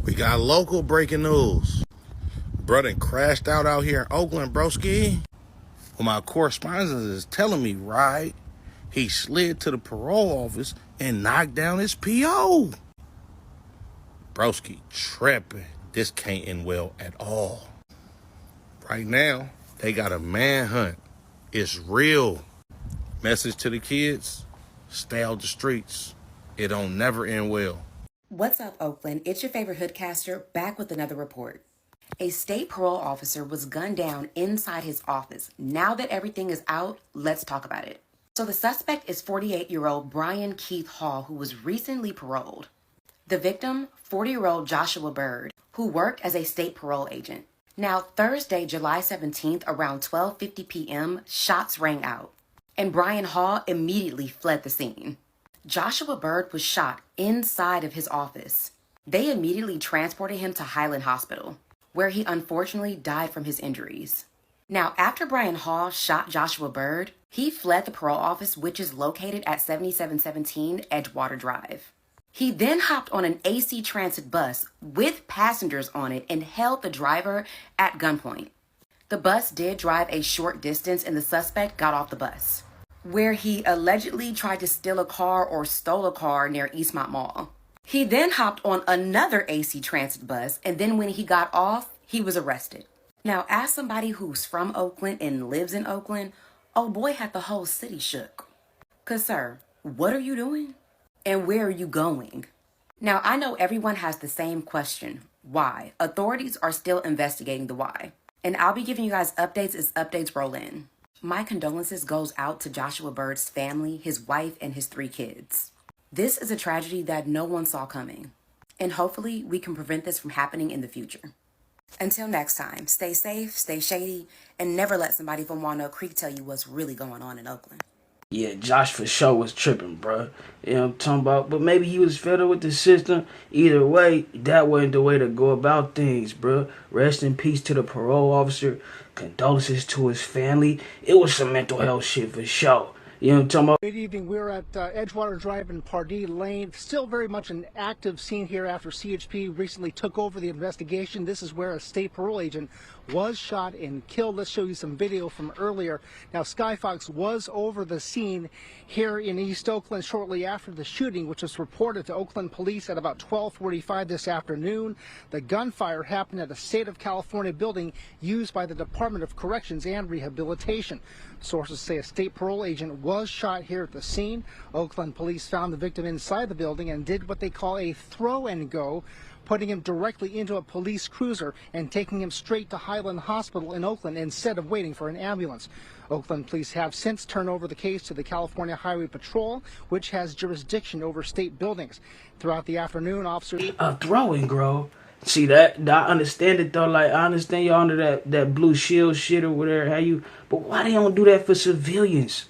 We got local breaking news. Brother crashed out here in Oakland, broski. Well, my correspondent is telling me, right? He slid to the parole office and knocked down his PO. Broski tripping. This can't end well at all. Right now, they got a manhunt. It's real. Message to the kids, stay out the streets. It don't never end well. What's up, Oakland? It's your favorite hoodcaster back with another report. A state parole officer was gunned down inside his office. Now that everything is out, let's talk about it. So the suspect is 48-year-old Brian Keith Hall, who was recently paroled. The victim, 40-year-old Joshua Bird, who worked as a state parole agent. Now, Thursday, July 17th, around 12:50 p.m., shots rang out, and Brian Hall immediately fled the scene. Joshua Bird was shot inside of his office. They immediately transported him to Highland Hospital, where he unfortunately died from his injuries. Now, after Brian Hall shot Joshua Bird, he fled the parole office, which is located at 7717 Edgewater Drive. He then hopped on an AC Transit bus with passengers on it and held the driver at gunpoint. The bus did drive a short distance and the suspect got off the bus, where he allegedly tried to steal a car or stole a car near Eastmont Mall. He then hopped on another AC Transit bus, and then when he got off, he was arrested. Now, as somebody who's from Oakland and lives in Oakland, oh boy had the whole city shook. 'Cause sir, what are you doing? And where are you going? Now, I know everyone has the same question. Why? Authorities are still investigating the why. And I'll be giving you guys updates as updates roll in. My condolences goes out to Joshua Bird's family, his wife, and his 3 kids. This is a tragedy that no one saw coming. And hopefully we can prevent this from happening in the future. Until next time, stay safe, stay shady, and never let somebody from Walnut Creek tell you what's really going on in Oakland. Yeah, Josh for sure was tripping, bruh. You know what I'm talking about? But maybe he was fed up with the system. Either way, that wasn't the way to go about things, bruh. Rest in peace to the parole officer. Condolences to his family. It was some mental health shit for sure. You know what I'm talking about? Good evening. We're at Edgewater Drive and Pardee Lane. Still very much an active scene here after CHP recently took over the investigation. This is where a state parole agent was shot and killed. Let's show you some video from earlier. Now, Sky Fox was over the scene here in East Oakland shortly after the shooting, which was reported to Oakland police at about 12:45 this afternoon. The gunfire happened at a State of California building used by the Department of Corrections and Rehabilitation. Sources say a state parole agent was shot here at the scene. Oakland police found the victim inside the building and did what they call a throw and go, putting him directly into a police cruiser and taking him straight to Highland Hospital in Oakland instead of waiting for an ambulance. Oakland police have since turned over the case to the California Highway Patrol, which has jurisdiction over state buildings. Throughout the afternoon, officers... A throw and go. See that? I understand it though. Like I understand y'all under that blue shield shit or whatever. How you? But why they don't do that for civilians?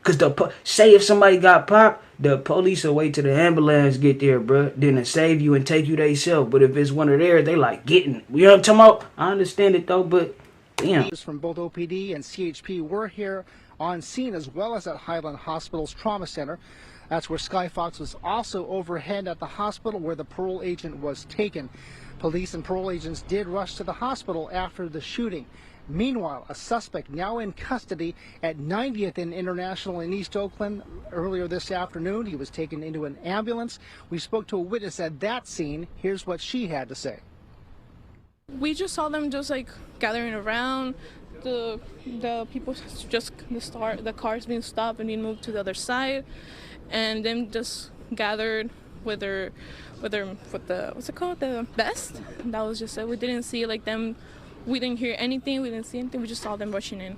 Cause say if somebody got popped, the police will wait till the ambulance get there, bruh. Then they save you and take you themselves. But if it's one of theirs, they like getting. You know what I'm talking about? I understand it though, but damn. From both OPD and CHP were here on scene as well as at Highland Hospital's trauma center. That's where Sky Fox was also overhead at the hospital where the parole agent was taken. Police and parole agents did rush to the hospital after the shooting. Meanwhile, a suspect now in custody at 90th and International in East Oakland earlier this afternoon. He was taken into an ambulance. We spoke to a witness at that scene. Here's what she had to say. We just saw them just like gathering around. The people just the cars being stopped and being moved to the other side, and them just gathered with the what's it called, the vest. That was just it. We didn't see like them. We didn't hear anything. We didn't see anything. We just saw them rushing in.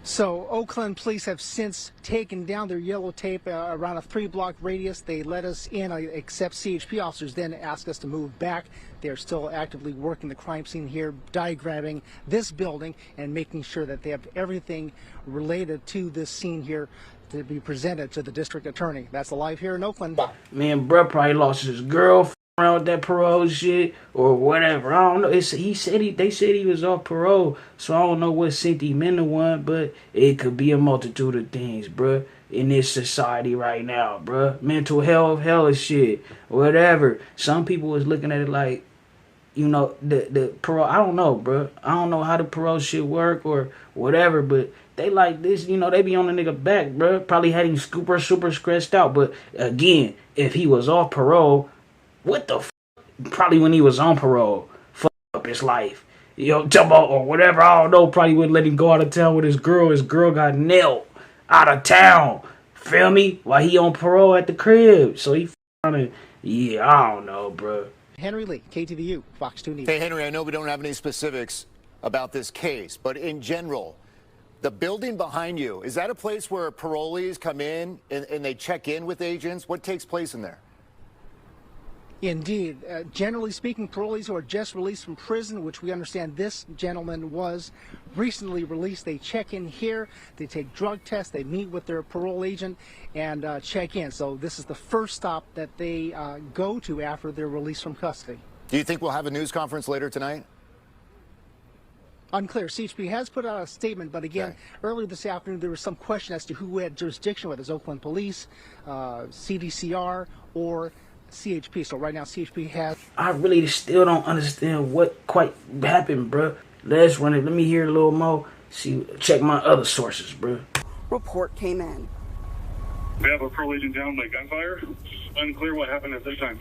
So Oakland police have since taken down their yellow tape around a 3-block radius. They let us in, except CHP officers then asked us to move back. They're still actively working the crime scene here, diagramming this building and making sure that they have everything related to this scene here to be presented to the district attorney. That's live here in Oakland. Man, bruh probably lost his girlfriend around with that parole shit or whatever. I don't know. They said he was off parole, so I don't know what sent him into one, but it could be a multitude of things, bruh. in this society right now, bruh. Mental health, hella shit, whatever. Some people was looking at it like, you know, the parole. I don't know, bruh. I don't know how the parole shit work or whatever, but they like this, you know, they be on the nigga back, bruh. Probably had him super stressed out. But again, if he was off parole, what the probably when he was on parole, fuck up his life. You know, talk about or whatever, I don't know, probably wouldn't let him go out of town with his girl. His girl got nailed out of town. Feel me? While he on parole at the crib. So he yeah, I don't know, bro. Henry Lee, KTVU, Fox 2 News. Hey, Henry, I know we don't have any specifics about this case, but in general, the building behind you, is that a place where parolees come in and they check in with agents? What takes place in there? Indeed. Generally speaking, parolees who are just released from prison, which we understand this gentleman was recently released, they check in here, they take drug tests, they meet with their parole agent and check in. So this is the first stop that they go to after they're released from custody. Do you think we'll have a news conference later tonight? Unclear. CHP has put out a statement, but again, earlier this afternoon there was some question as to who had jurisdiction, whether it's Oakland Police, CDCR, or CHP. So right now CHP has... I really still don't understand what quite happened, bro. Let's run it. Let me hear a little more. See, check my other sources, bro. Report came in. We have a parole agent down by gunfire. Unclear what happened at this time.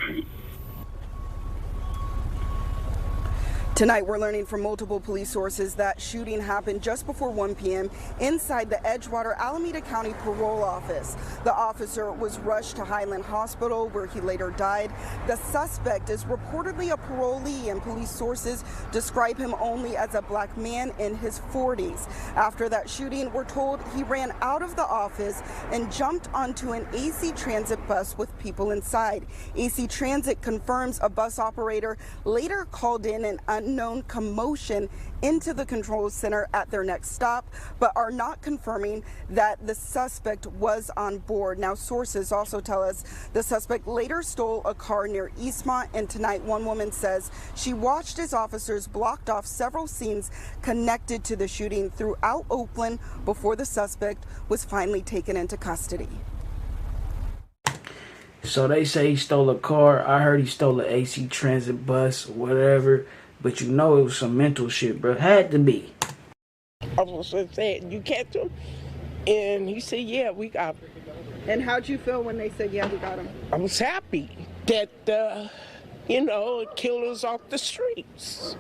Tonight, we're learning from multiple police sources that shooting happened just before 1 p.m. inside the Edgewater Alameda County Parole Office. The officer was rushed to Highland Hospital, where he later died. The suspect is reportedly a parolee, and police sources describe him only as a black man in his 40s. After that shooting, we're told he ran out of the office and jumped onto an AC Transit bus with people inside. AC Transit confirms a bus operator later called in an unknown commotion into the control center at their next stop, but are not confirming that the suspect was on board. Now, sources also tell us the suspect later stole a car near Eastmont, and tonight one woman says she watched as officers blocked off several scenes connected to the shooting throughout Oakland before the suspect was finally taken into custody. So they say he stole a car. I heard he stole an AC Transit bus, whatever. But you know it was some mental shit, bro. Had to be. Officer said, "You catch him?" And he said, "Yeah, we got him." And how'd you feel when they said, "Yeah, we got him"? I was happy that, killers off the streets.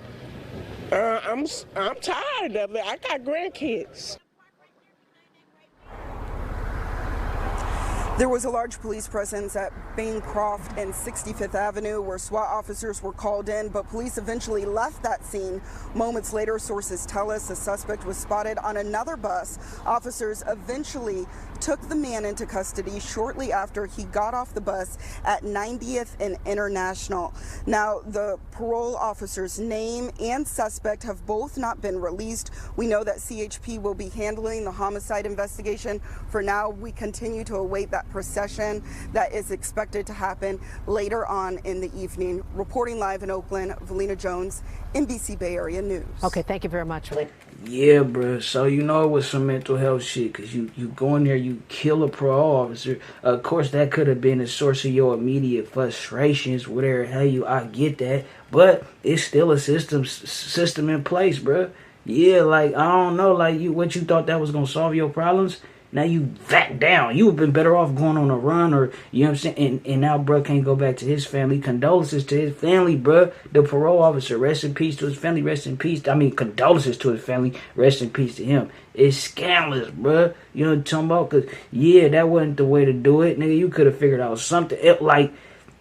I'm tired of it. I got grandkids. There was a large police presence at Bancroft and 65th Avenue where SWAT officers were called in, but police eventually left that scene. Moments later, sources tell us a suspect was spotted on another bus. Officers eventually took the man into custody shortly after he got off the bus at 90th and International. Now, the parole officer's name and suspect have both not been released. We know that CHP will be handling the homicide investigation. For now, we continue to await that procession that is expected to happen later on in the evening. Reporting live in Oakland, Valina Jones, NBC Bay Area News. Okay, thank you very much. Yeah, bro. So you know it was some mental health shit, because you go in there, you kill a parole officer. Of course, that could have been a source of your immediate frustrations, whatever hell you. I get that, but it's still a system in place, bro. Yeah, like I don't know, like what you thought that was gonna solve your problems. Now you back down. You would have been better off going on a run, or you know what I'm saying. And now, bro, can't go back to his family. Condolences to his family, bro. The parole officer, rest in peace to his family. Rest in peace. I mean, condolences to his family. Rest in peace to him. It's scandalous, bro. You know what I'm talking about? Cause yeah, that wasn't the way to do it, nigga. You could have figured out something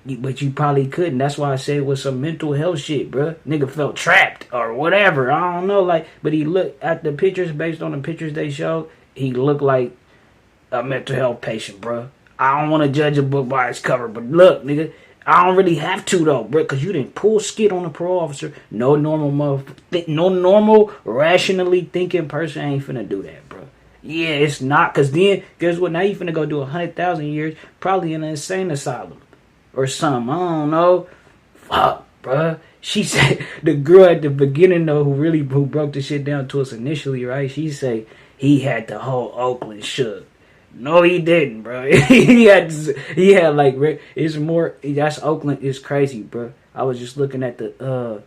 but you probably couldn't. That's why I said it was some mental health shit, bro. Nigga felt trapped or whatever. I don't know, but he looked at the pictures. Based on the pictures they showed, he looked like a mental health patient, bro. I don't want to judge a book by its cover, but look, nigga, I don't really have to though, bro, because you didn't pull skit on a parole officer. No normal, rationally thinking person ain't finna do that, bro. Yeah, it's not, because then, guess what? Now you finna go do 100,000 years, probably in an insane asylum or something. I don't know. Fuck, bro. She said, the girl at the beginning though, who broke the shit down to us initially, right? She said he had the whole Oakland shook. No, he didn't, bro. he had like, it's more. That's Oakland is crazy, bro. I was just looking at the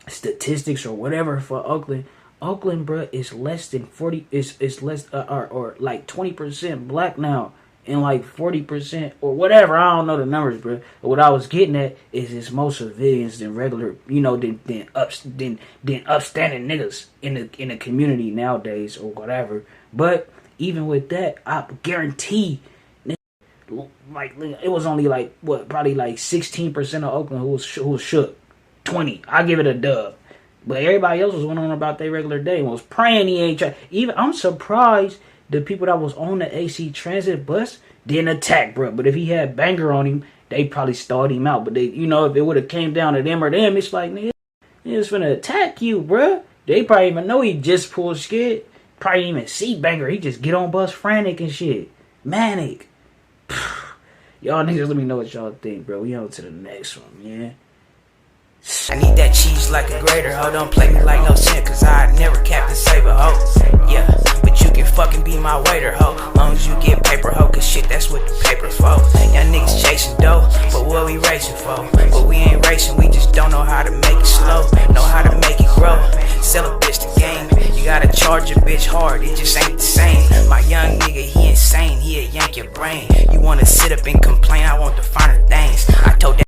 statistics or whatever for Oakland. Oakland, bro, is less than 40. It's less or like 20% black now, and like 40% or whatever. I don't know the numbers, bro. But what I was getting at is it's more civilians than regular, than upstanding niggas in the community nowadays or whatever. But even with that, I guarantee, like it was only like probably like 16% of Oakland who was shook. 20, I give it a dub. But everybody else was went on about their regular day and was praying he ain't try. Even I'm surprised the people that was on the AC Transit bus didn't attack, bro. But if he had banger on him, they probably stalled him out. But they, if it would have came down to them or them, it's like, nigga, he was finna attack you, bro. They probably even know he just pulled skid. Probably didn't even see banger. He just get on bus frantic and shit. Manic. Y'all niggas, let me know what y'all think, bro. We on to the next one, man. I need that cheese like a grater, ho. Don't play me like no sin, cause I never capped and save a ho. Yeah, but you can fucking be my waiter, ho. Long as you get paper, ho, cause shit, that's what the paper for. Y'all niggas chasing dough, but what we racing for? But we ain't racing, we just don't know how to make it slow. Know how to make it grow. Sell a bitch the game. You gotta charge a bitch hard, it just ain't the same. My young nigga, he insane, he'll yank your brain. You wanna sit up and complain, I want the finer things. I told that